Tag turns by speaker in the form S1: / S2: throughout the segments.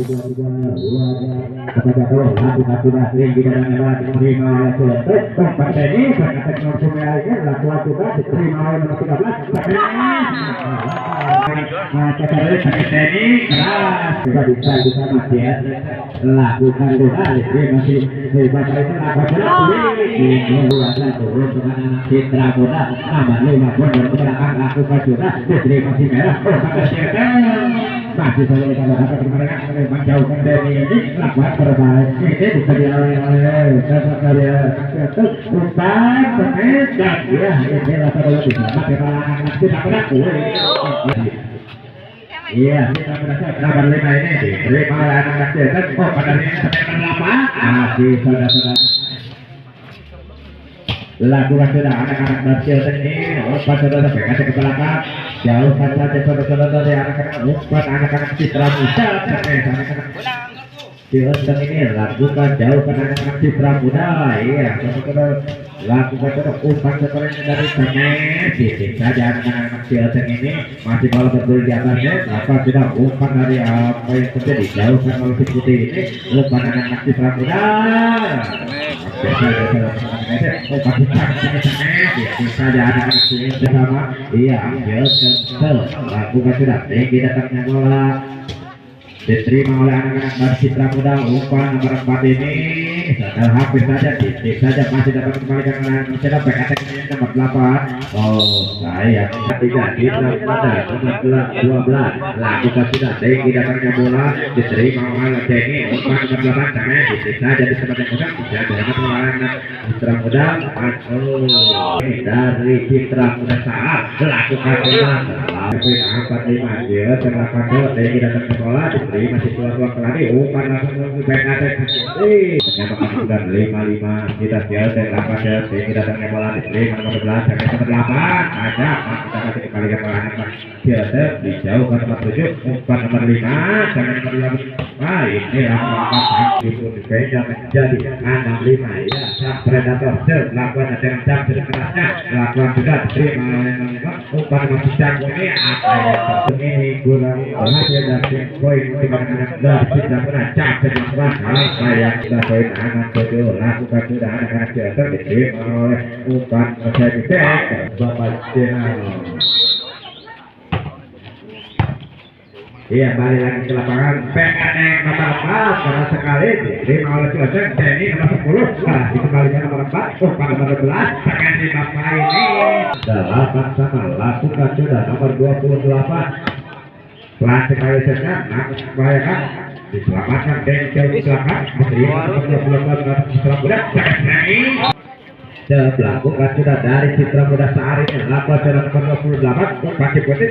S1: kepada Allah lakukan sudah sering diterima diterima oleh Sultan tempat ini sangat konsumennya lakukan juga diterima oleh nomor 13 sekarang ini keras juga bisa masih ya lakukan juga masih hebat itu lakukan ini luasnya turun dengan anak Citra Muda nomor 5 pun belakang lakukan juga diterima si merah masih saja kita dapat mereka menjauhkan dari ini lakukan terbaik ini bisa dialih-alih karya umpan tenis dan ya ini rasa dulu bisa pakai kalangan kita berlaku iya kita berasa kabar 5 ini diterima oleh anak kecil oh pada ini sampai berapa masih saudara-saudara lakukan sudah anak-anak berhasil ini umpan saudara pegang ke belakang jauhkan saja saudara-saudara dari anak-anak umpan anak-anak Citra Muda anak-anak Sultan ini lakukan jauhkan anak-anak Citra Muda iya saudara lakukan terus umpan seperti dari tenis titik saja anak-anak Sultan ini masih bola berdiri di atasnya apa sudah umpan dari apa yang terjadi jauhkan oleh si putih ini umpan anak-anak Citra Muda saja anak-anak Sultan bersama iya Sultan lakukan sudah tinggi datangnya bola diterima oleh anak-anak Citra Muda umpan nomor 4 ini sadar hampir saja titik saja masih dapat kembalikan anak Citra PKT nomor 8 oh saya tidak Citra Muda nomor 12 lakukan sudah tinggi datangnya bola diterima oleh Denny umpan nomor 8 karena titik saja di tempat yang mudah bisa dapat oleh anak Citra Muda dari Citra Muda saat lakukan bola 45 dia terlakukan bola tinggi datangnya bola masih keluar lagi umpan langsung PKT menyamakan sudah 5-5 kita sial dan 8 ya kita datangnya bola diterima nomor 11 sampai nomor 8 ada kita kasih kembalikan bola anak kita dijauhkan nomor 7 umpan nomor 5 sampai nomor 11 nah ini lakukan itu beda menjadi 65 ya predator lakukan dengan jam kerasnya lakukan juga diterima umpan nomor 3 ini apa yang ini kurang hasil dari poin dari Citra Muda capek melakukan apa yang kita poin anak tujuh lakukan sudah anak-anak Sultan diterima oleh umpan Cek Bapak Jenal iya balik lagi ke lapangan PKN nomor 4 karena sekali diterima oleh Sultan Denny nomor 10 nah dikembalikan nomor 4 umpan nomor 12 PKN di Bapak ini 8 sama lakukan sudah nomor 28 pelatih kali sekat, membahayakan diselamatkan bengkel belakang menerima nomor 20 Citra Muda dilakukan sudah dari Citra Muda saat ini lakukan sudah nomor 28 umpan putih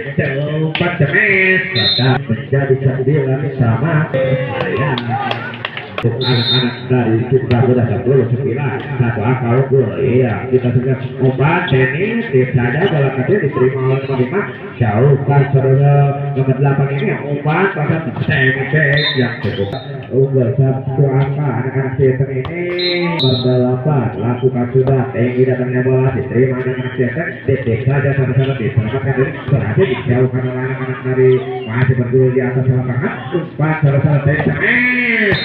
S1: umpan cemes sudah menjadi 9 sama anak-anak dari Citra Muda 10 satu akal gol iya kita sudah umpan tenis tip saja bola kecil diterima oleh nomor 5 jauhkan saudara nomor 8 ini umpan pada tembak yang cukup unggul satu angka anak-anak Sultan ini nomor 8 lakukan sudah tinggi datangnya bola diterima anak-anak Sultan titik saja sama-sama diselamatkan diri berhasil dijauhkan oleh anak-anak dari masih berdiri di atas lapangan umpan saudara tenis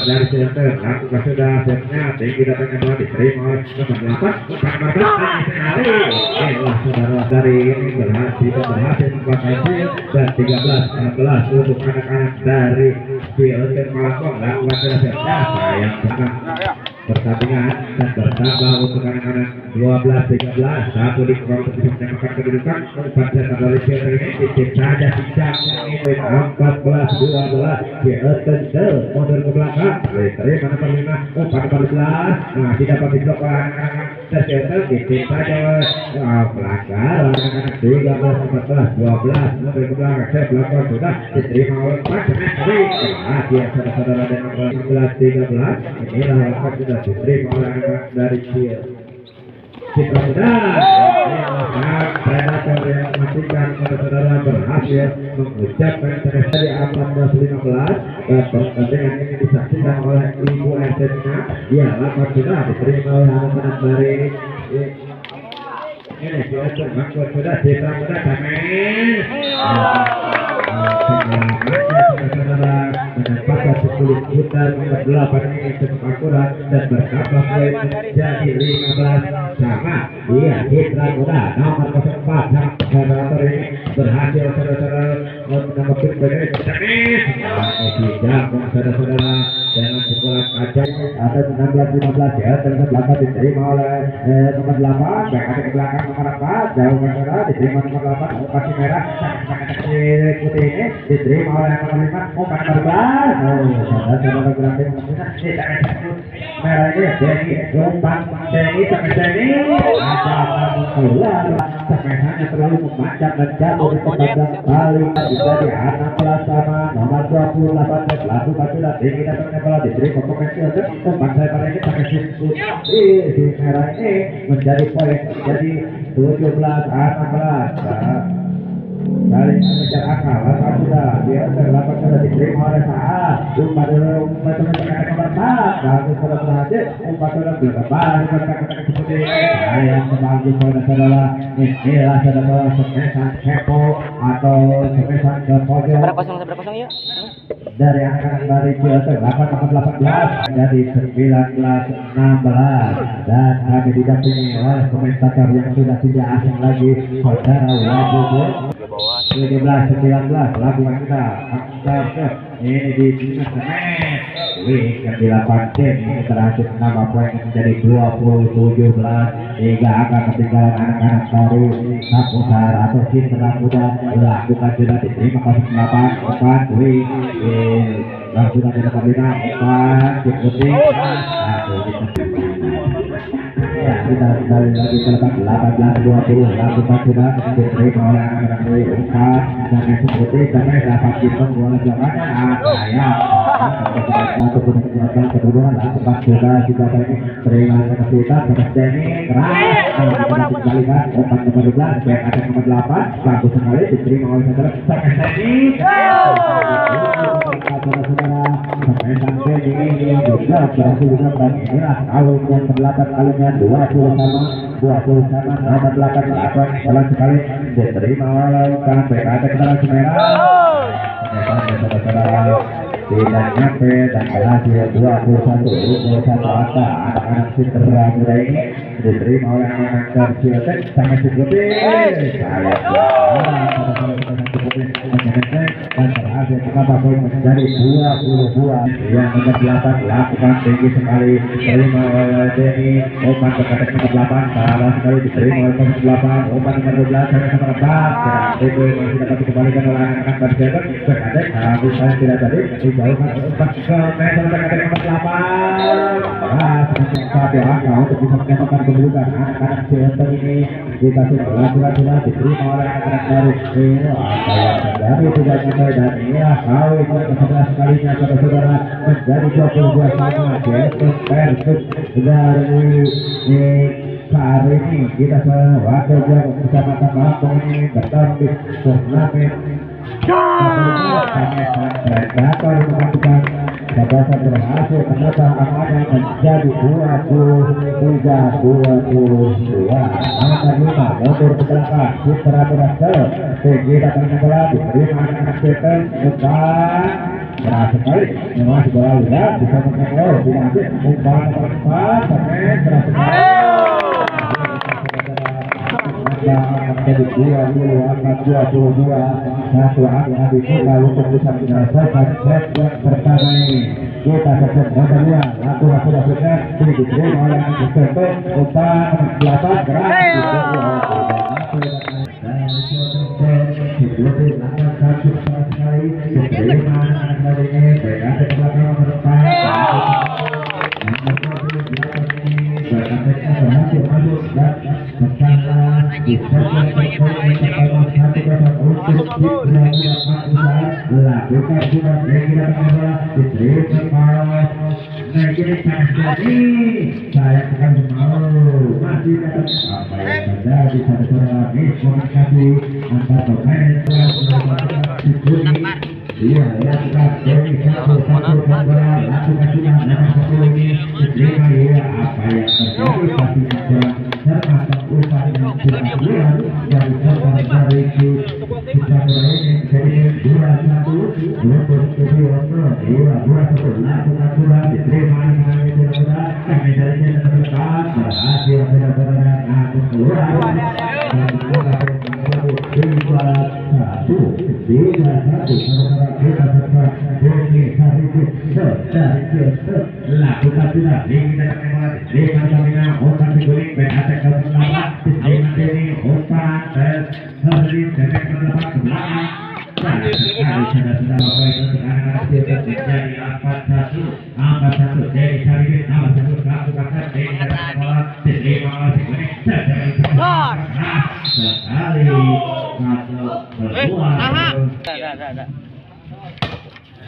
S1: dari Sultan lakukan sudah setnya tinggi datangnya bola diterima oleh nomor 8 umpan nomor 11 saudara dari ini berhasil membakai dan 13-16 untuk anak-anak dari Sultan Malakong lakukan sudah setnya sayang sangat pertandingan dan bertambah untuk anak-anak 12-13 satu di kelompok bisa menyamakan kedudukan umpan setan dari Sultan ini titik saja tidak ini 14-12 Sultan mundur ke belakang diterima nomor 5 umpan nomor 11 masih dapat diblok oleh anak-anak Sultan titik saja pelanggar anak-anak 13-14-12 mundur ke belakang saya belakang sudah diterima oleh 4 dia saudara-saudara dan nomor 16-13 inilah lakukan sudah diterima oleh anak dari Citra Muda predator yang memastikan saudara berhasil mengucapkan terasa di 18-15 dan pertandingan ini disaksikan oleh Ibu Ertena ya lakukan sudah diterima oleh anak-anak dari ini lakukan sudah Citra Muda kami saudara menempatkan 10 putar nomor 8 ini cukup akurat dan bertambah poin menjadi 15 sama. Iya, Citra Muda nomor 04 sang generator ini berhasil saudara-saudara menambahkan poin ini tidak saudara-saudara dengan sekolah kaca ada 16-15 ya terus belakang diterima oleh nomor 8 yang ada ke belakang nomor 4 jauh saudara diterima nomor 8 lokasi merah putih ini diterima oleh nomor 5 umpan terbang saudara-saudara berarti merah ini Denny umpan Denny sampai Denny ada namun keluar semenanya terlalu memanjang dan jatuh di pembajak balik bisa dihanap sama nomor 28 lalu sudah tinggi datangnya bola diterima pemain Chelsea umpan saya pada ini pakai shoot di merah ini menjadi poin menjadi 17-16 kali mengejar akal langkah sudah dia terdapat sudah diterima oleh saat umpan sudah nomor 4 bagus sudah berhasil umpan sudah berkembang seperti yang sebagus saudara inilah saudara semesan kepo atau semesan ke pojok
S2: berapa kosong ya
S1: dari anak-anak dari Chelsea 18 jadi 19-16 dan kami didampingi oleh komentator yang sudah tidak asing lagi saudara Wabubur 17-19 lakukan kita angkat ini di timnas semen yang dilakukan ini berhasil menambah poin menjadi 20-17 hingga akan ketinggalan anak-anak baru Saputar atau Citra Muda lakukan sudah diterima 08 4 Dwi langsung ada nomor 5 4 diikuti ya kita kembali lagi ke lepas 18-20 lakukan sudah diterima oleh anak-anak Dwi 4 dan seperti sampai dapat ditunggu oleh belakangnya saya satu pun kekuatan kedudukan lakukan sudah kita tadi terima kita seperti ini keras dikembalikan umpan nomor 12 baik ada nomor 8 bagus sekali diterima oleh saudara seperti ini saudara-saudara sampai ini juga berhasil juga berani inilah tahun yang ke-8 kalinya 20 sama nomor 8 jalan sekali diterima oleh umpan baik ada kendaraan semerah saudara-saudara tidak nyampe dan berhasil 21 angka anak-anak Citra Muda ini diterima oleh anak-anak Chelsea sangat cukup dan berhasil menambah poin menjadi 22 yang nomor 8 lakukan tinggi sekali diterima oleh Denny umpan berkata nomor 8 salah sekali diterima oleh nomor 8 umpan nomor 12 sampai nomor 4 itu masih dapat dikembalikan oleh anak-anak Chelsea berkata habis saya tidak tadi dijauhkan umpan ke meter berkata nomor 8 semakin satu angka untuk bisa menyamakan kedudukan anak-anak Chelsea ini dikasih lakukan sudah diterima oleh anak-anak baru apa yang terjadi tidak nyampe dan inilah kau itu ke-11 kalinya saudara-saudara menjadi 22 sama Chelsea versus dari hari ini kita wakil jago bersama-sama ini bertarung di turnamen Predator melakukan gagasan berhasil ternyata angkanya menjadi 23-22 angka 5 mundur ke belakang Citra berhasil tinggi datangnya bola diterima anak-anak Citra umpan keras sekali masih bola lihat bisa mengelola tidak ambil umpan nomor 4 sampai keras sekali menjadi 20 angka 22 satu adik-adik kita untuk bisa menyelesaikan set yang pertama ini kita sukses nomor 2 laku sudah sukses diterima oleh anak Citra umpan 8 keras lakukan sudah kira-kira saya akan mau masih dapat apa yang terjadi pada saudara komunikasi antar pemain iya lakukan dari satu lakukan sudah nomor 10 ini diterima ya apa yang terjadi pasti kurang termasuk upah yang sudah dari serta dari kita ini jadi 21 untuk tujuh untuk dua satu lakukan sudah diterima dengan itu sudah kami dari terdekat berhasil benar-benar aku keluar dan tiga satu kita tetap beri lakukan sudah dengan kami otak diguling berhasil kelapa dengan ini otak hari dari kelapa ke belakang jadi angkat satu dari cari nomor satu lakukan dari bola diterima sekali masuk keluar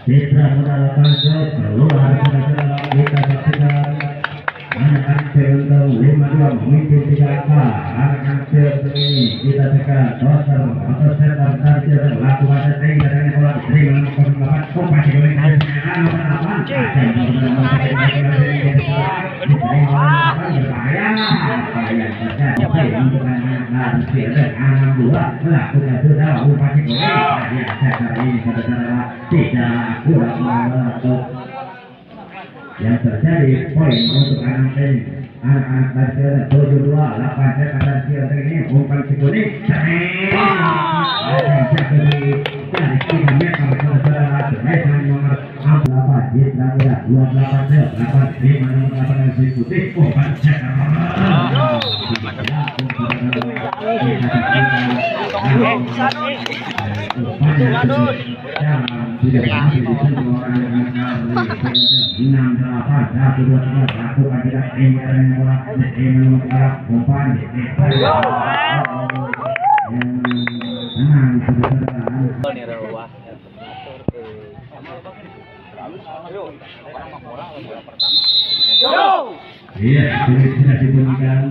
S1: Citra mendapatkan keluar kita saksikan anak untuk 52 memimpin 3 angka anak ini kita tekan total atau setar target lakukan setting dari bola diterima nomor 8 kompas digoleng dari nomor 8 untuk anak melakukan sudah upaya goleng setar ini saudara tidak kurang untuk yang terjadi poin untuk anak-anak dari 72 8 dari ini umpan sekuning dari 3 meter saudara terletak nomor 8 di terakhir 28 nomor 8 dari putih umpan iya, sudah dibunyikan.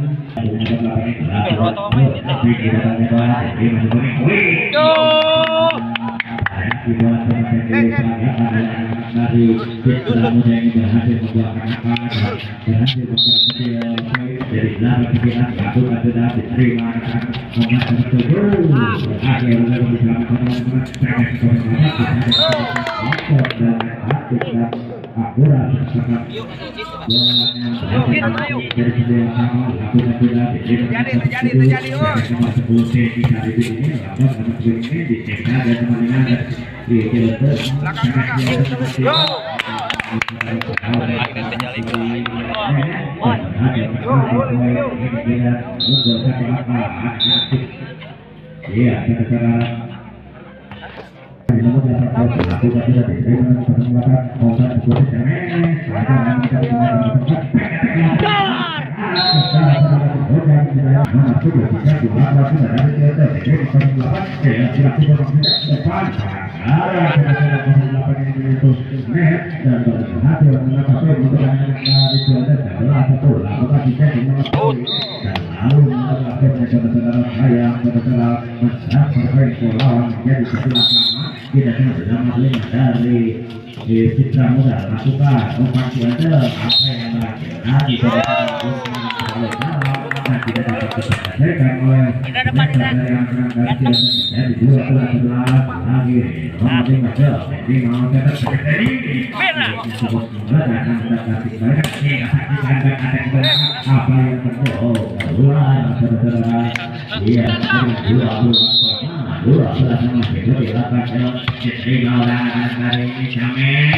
S1: Dari Citra Muda yang berhasil membuahkan akar berhasil dari belakang pikiran lakukan sudah diterima nomor 7 akhir lalu diselamatkan teman-teman dan akurat sangat dari sebuah sama lakukan sudah diterima nomor 10 di hari ini lakukan nomor 10 ini dicekkan dan teman-teman di filter iya kata-kata nomor 8 lakukan sudah diterima pertemuan kontak seperti dari Citra Muda lakukan operasi ada apa yang lagi tidak dapat diselesaikan oleh dari 12 lagi di mau tetap apa yang keluar saudara iya dua sama itu dilakukan diterima oleh anak dari Jamin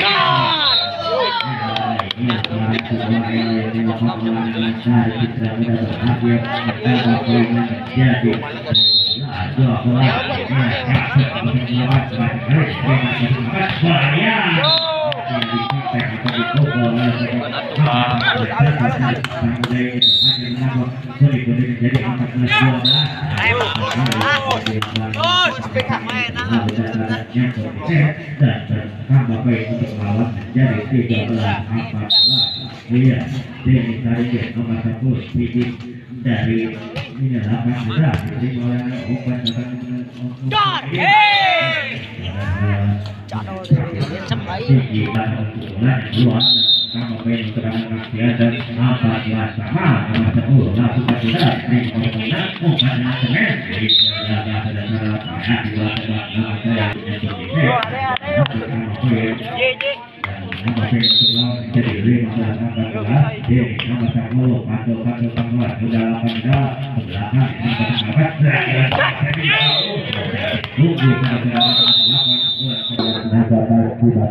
S1: ini dari Citra Muda berhasil jadi dari ini lapan sudah diterima oleh open jadi 15-14 di nomor 10 masuk keluar sudah 18 belakang kita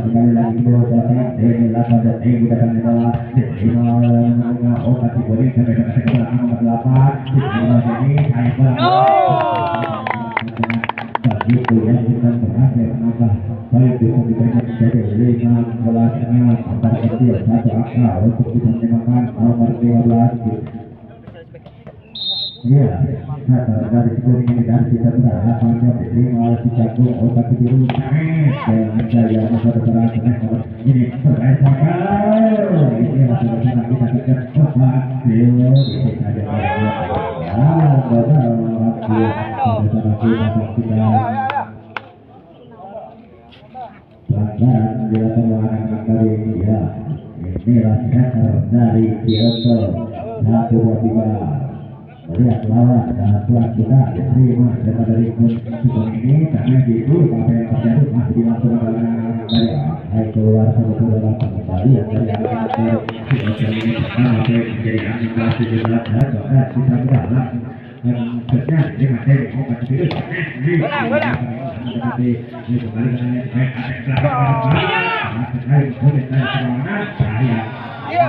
S1: kembali lagi ke belakang ini lapan dan ini kita akan bawah kategori sampai ke belakang nomor 8 ini saya begitu ya kita berhasil menambah baik bisa diberikan menjadi 15 antara kecil satu angka untuk bisa menyamakan nomor 12 iya kata dari kuning ini dan kita berharap diterima oleh si jago otak biru dengan jaya nomor ini berasakan ini masih bersama kita kita otak biru kita ada pelanggaran dilakukan anak-anak dari India. Inilah setter dari Kyoto 1-2-3 melihat lawan dan tuan kita diterima dari pun ini karena itu apa yang terjadi masih dilakukan oleh anak-anak dari hai keluar satu dalam kembali dari anak-anak Kyoto ini pertama menjadi anak kelas 17 dan kita berharap dan sebenarnya ini masih obat virus ini kembali iya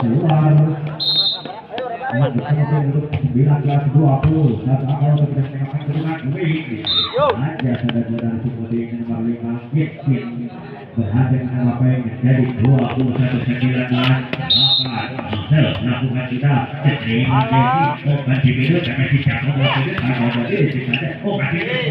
S1: coba menjadi 19-20 satu akal untuk kita menengahkan kedudukan aja saudara-saudara seperti ini nomor 5 Kitsin berhasil mencapai menjadi 21-19 Marcel melakukan kita terima Messi obat di minum dan Messi jatuh waktunya kalau jadi kita obat di minum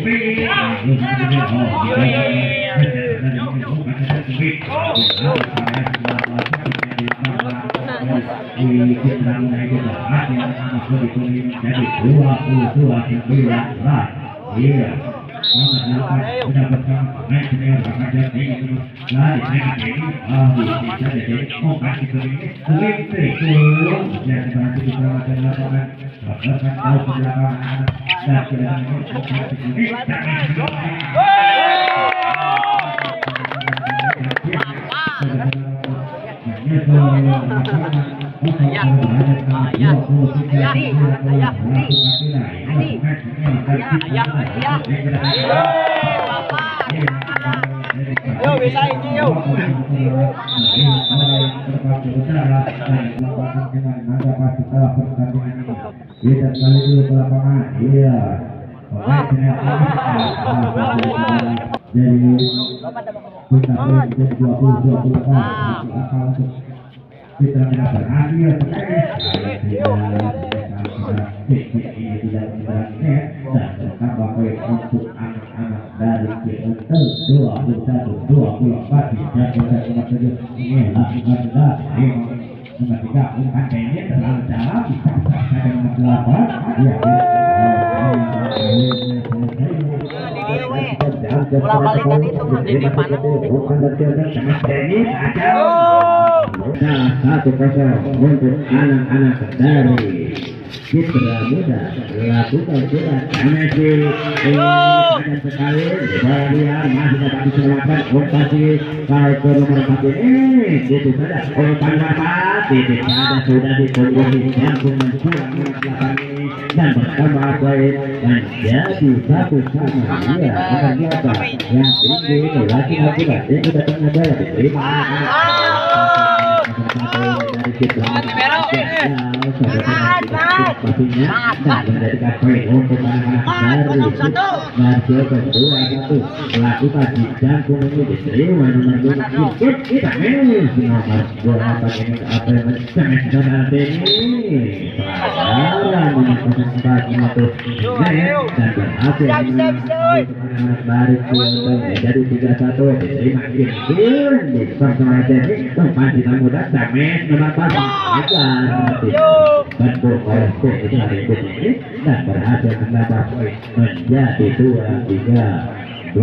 S1: jadi 22-19 iya sudah bersama pemain senior Bakajar ini lari ini bisa jadi obat itu ini yang berarti di belakang lapangan bahkan tahu di belakang dan tidak ini obat ini Yo bisa ini yo. Kita kali dulu ke lapangan. Iya. Jadi kita jadi 20-28 kita tidak berhasil ini tidak berhasil dan bertambah poin untuk anak-anak dari Kyoto 21-24 dan kita ini lakukan sudah nomor 3 bukan kayaknya terlalu dalam bisa saja nomor 8 ya
S2: Bola balikan itu jadi panas.
S1: Nah, 1-0 untuk anak-anak dari Citra Muda lakukan sudah Messi akan sekali bola liar masih dapat diselamatkan operasi kalau ke nomor 4 ini gitu saja umpan dapat titik saja sudah ditunggu langsung menculang nomor 8 ini dan bertambah poin dan jadi 1-1 dia akan biasa yang tinggi laki-laki tinggi datangnya bola diterima dari Citra pastinya dan menjadikan poin untuk anak-anak dari Marjo kedua satu lakukan di jangkung ini diterima nomor 2 kita nomor 28 ini apa yang mencetak ini pelajaran menyebabkan itu dan berhasil anak-anak dari jadi 3-1 diterima game di personal ini umpan tidak mudah Sames nomor 4 bantu oleh itu hari ini dan berhasil menambah poin menjadi 2-3.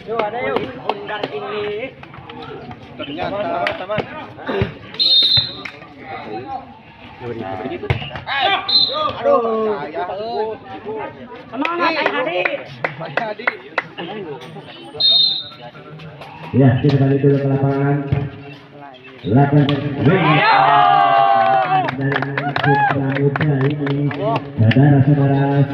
S2: Yuk ada yuk undar ini ternyata teman aduh semangat Hadi
S1: ya kita balik dulu ke lapangan 8 dari anak Citra Muda ini saudara-saudara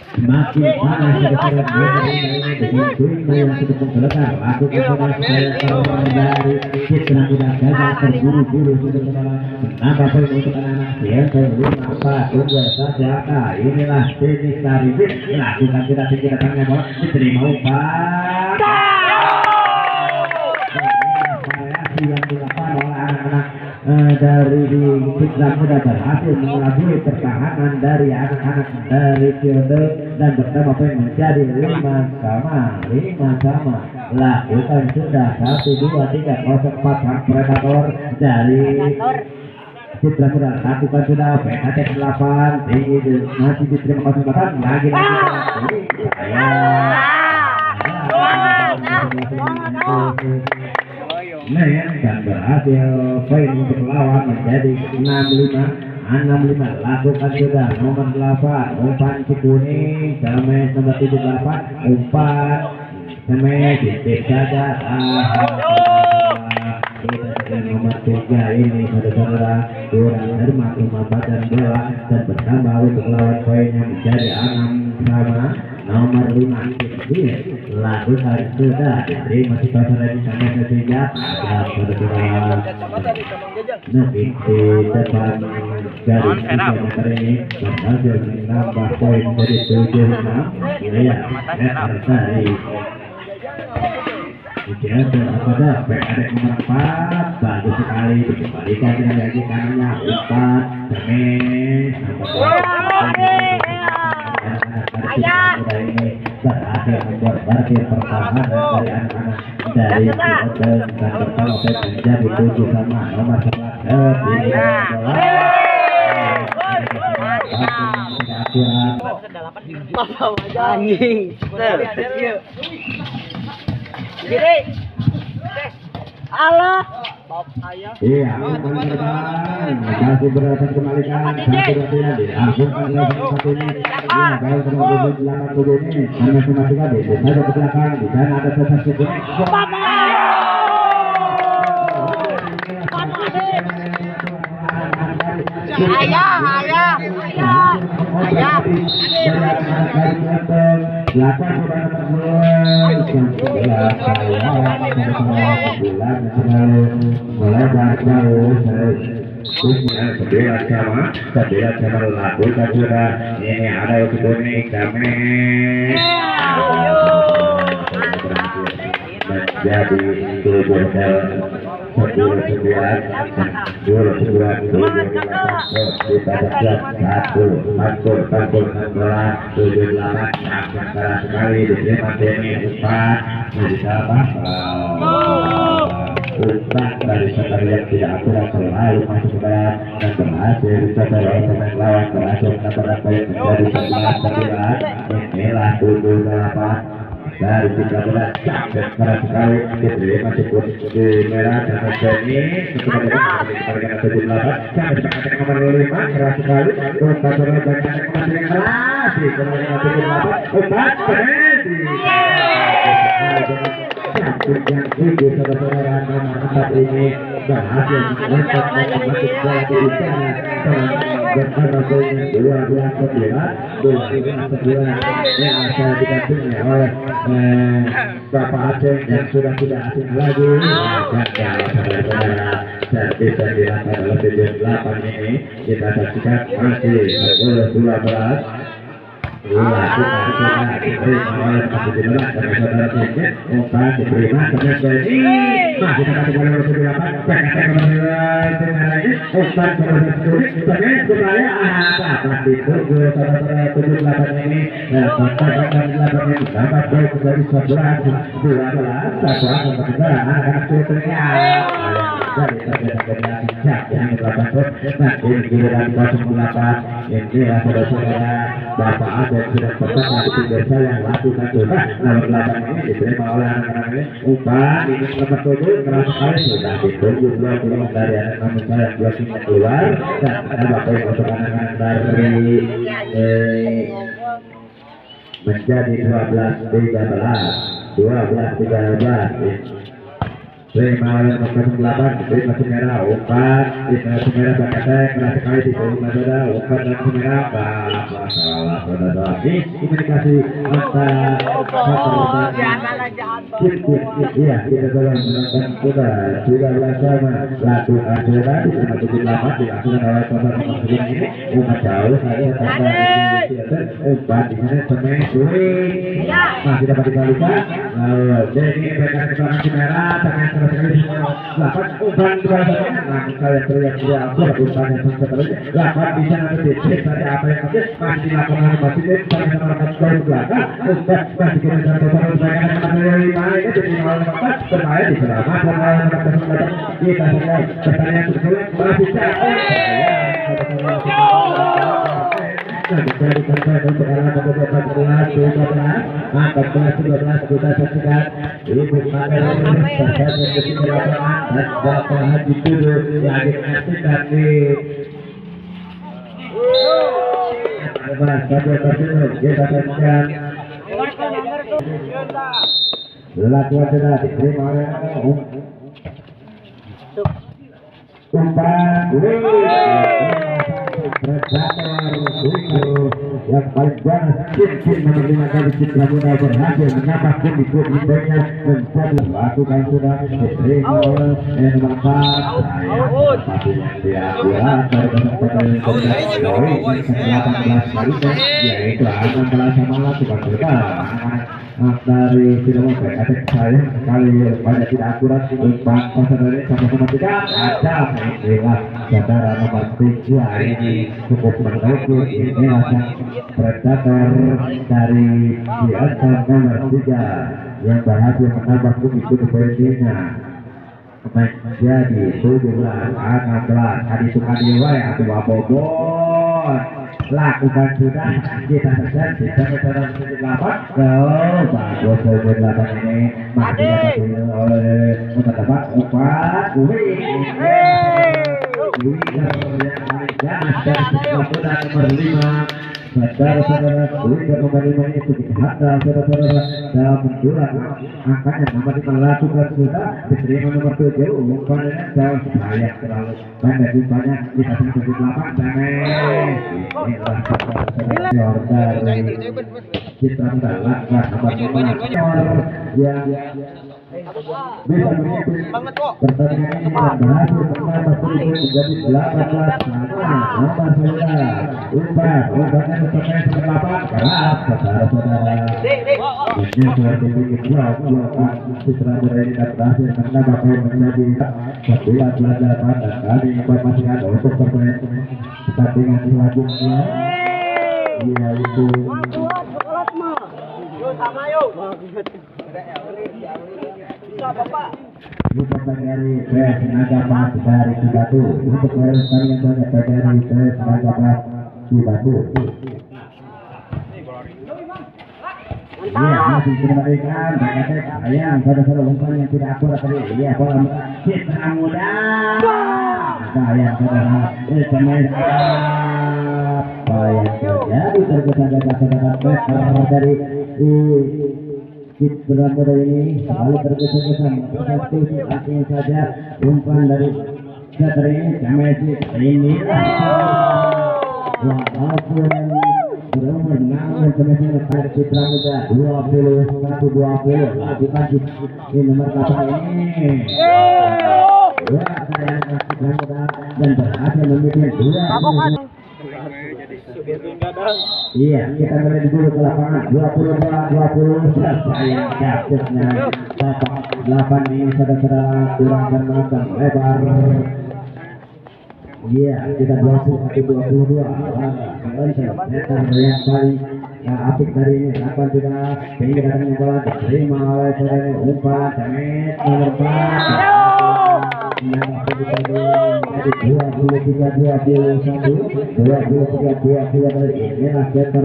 S1: semakin panas saudara-saudara ini dengan Twitter yang cukup menggeletar lakukan saudara-saudara dari Citra Muda gagal terburu-buru saudara-saudara menambah poin untuk anak-anak yang ke-5 tunggu saja inilah Denis Tarifin lakukan tidak tinggi datangnya bola diterima umpan variasi yang dilakukan oleh anak-anak dari Citra Muda berhasil mengelabui pertahanan dari anak-anak dari Kyoto dan bertambah poin menjadi 5 sama lakukan sudah 1-2-3 04 sang predator dari Citra Muda lakukan sudah PKT 8 tinggi masih diterima kesempatan lagi dan berhasil poin untuk lawan menjadi 65 lakukan sudah nomor 8 umpan Cikuning Sames nomor 78 umpan Sames titik saja nomor 3 ini saudara kurang cermat memanfaatkan bola dan bertambah untuk lawan poinnya menjadi 6 sama nomor 5 lakukan sudah diterima si pasar ini sampai ketiga saudara nanti di depan garis 3 meter ini berhasil menambah poin menjadi 7-6 ya dari Ujian pada PKD nomor 4 bagus sekali dikembalikan dengan kaki kanannya 4 Sames ini berhasil membuat parkir pertahanan dari anak-anak dari Kyoto dan bertambah menjadi 7 sama nomor 11
S2: anjing kiri Allah
S1: iya masih berhasil kembalikan 1-2 dilangsungkan satu ini ya kalau nomor 8 ini hanya cuma 3 di sana ke belakang di sana ada sesat kuning ayah sama lakukan sudah ini ada kuning kami jadi umpan dari sekali yang tidak akurat selalu masuk ke dalam dan berhasil dicoba oleh pemain lawan, berhasil mendapatkan poin menjadi 11-9. Inilah 7-8 dari 13 sampai keras sekali diterima cukup di merah dan ini kemudian 78 sampai sampai nomor 5 keras sekali umpan bola banyak kembali keras di kemudian 78 umpan penalti campur yang tujuh saudara-saudara nomor 4 ini berhasil untuk masuk bola di sana bersama poinnya 12-9 yang akan digantinya oleh Bapak Aceh yang sudah tidak asing lagi dan saudara-saudara dan bisa dilakukan oleh 78 ini kita saksikan masih 10-12 diterima oleh Bapak Jelas dan saudara-saudara umpan diterima kemudian masih kita kembali oleh 78 PKT kembali umpan kembali supaya apa ditunggu saudara-saudara 78 ini dan 8 ini dapat poin menjadi 11-12 satu angka kedua anak-anak sulitnya dari terjadi yang melakukan nanti giliran 08 inilah saudara-saudara Bapak Adek sudah bertemu di pinggir saya yang lakukan coba nomor 8 ini diterima oleh anak-anak ini umpan ini nomor 7 keras sekali sudah ditunggu dua dari anak-anak saya yang blokingnya keluar dan ada poin untuk anak-anak dari menjadi 12-13 terima oleh nomor 8 terima Sumera umpan terima Sumera Bakateng keras sekali di bawah saudara umpan dan Sumera salah saudara ini komunikasi antara iya kita dalam menonton sudah bersama lakukan saudara di nomor 78 dilakukan oleh nomor 9 ini umpan jauh saya tambah umpan di sana semen sulit masih dapat dikalikan jadi mereka kesalahan Sumera ternyata lapan umpan dua namun saya teriak-teriak umpannya sampai terus lapan bisa nanti dicek tadi apa yang ada masih dilakukan oleh Basket sampai melakukan gol belakang umpan masih kita cara total sebagai anak-anak 5 ini jadi awal nomor 4 bermain di selamatkan oleh nomor 8 kita semua pertandingan tersebut masih dari konten untuk anak nomor 14 angkat kelas 12 kita saksikan ibu panel dan Bapak Haji Tudu yang disaksikan di kita saksikan lakukan sudah diterima oleh umpan yang paling ganas Kim nomor 5 kali Citra Muda berhasil menambah pundi-pundi poinnya menjadi lakukan sudah diterima oleh nomor 4 tapi yang akurat dari kesempatan yang ke-18 yaitu 16 sama lakukan sudah dari Sinema PKT saya sekali banyak tidak akurat umpan pasar sama-sama tidak ada inilah saudara nomor 3 ini cukup menunggu inilah predator dari Biasa nomor 3 yang berhasil menambah pundi-pundi poinnya menjadi 17-16 tadi suka diwai atau Bobot lakukan sudah kita selesai kita mencari 78 bagus 78 ini masih dapat oleh teman-teman umpan winger yang paling ganas dari Citra Muda nomor 5 saudara-saudara winger nomor 5 ini cukup handal saudara-saudara dalam menjual angkanya nomor 5 lakukan sudah diterima nomor 7 umpannya jauh sayang terlalu banyak umpannya kita sampai 78 inilah saudara-saudara dari Citra Muda lakukan nomor yang bisa mengikuti pertandingan ini dan berhasil menambah poin menjadi 18 sama nomor 9 umpannya sampai 8 keras saudara-saudara ini suatu bikin blok Citra Muda ini dan berhasil menambah poin menjadi 11-8 dan kali informasikan untuk pertandingan selanjutnya yaitu
S2: sama yuk. Bisa Bapak.
S1: Untuk dari PS Naga Mas dari Cibatu. Untuk kalian banyak dari PS Naga Mas Cibatu. Iya, masih dikembalikan. Bagaimana sayang pada umpan yang tidak akurat tadi. Iya, bola Citra Muda. Sayang saudara, pemain apa yang terjadi tergesa-gesa dari Citra Muda ini lalu tergesa-gesa langsung saja umpan dari Citra ini ini walaupun berumur namun kemudian pada Citra Muda 21-20 bukan di nomor kapal ini dan berhasil membuat iya, kita berada dulu ke lapangan 22-20 sayang dapetnya 8 ini saudara-saudara kurang bermakam lebar. Iya, kita 21-22 setan yang paling apik dari ini akan tidak sehingga datangnya bola diterima oleh saudara umpan Jamet nomor 4 jadi 23-21 inilah setter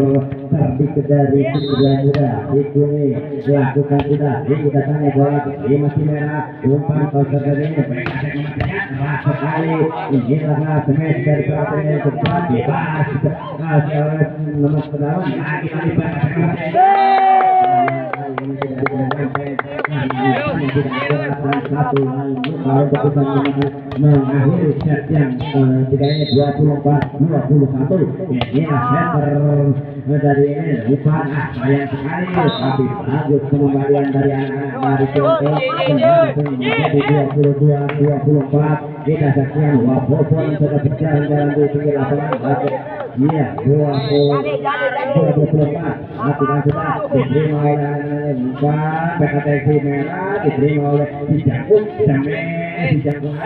S1: terdik dari Citra Muda Ikuni lakukan tidak ini datangnya bola ini masih merah umpan counter dari ini sekali inilah Jamet dari perhatian yang cepat dibahas oleh nomor sedalam lagi mengakhiri set yang tidaknya 24-21 inilah setter dari ini umpan sayang sekali tapi bagus kembalian dari anak-anak dari Contoh menjadi 22-24 kita saksikan Wapopon sudah berjalan-jalan di pinggir lapangan iya 24 sudah diterima oleh umpan PKTC merah diterima oleh Cijagung Jamet Cijagung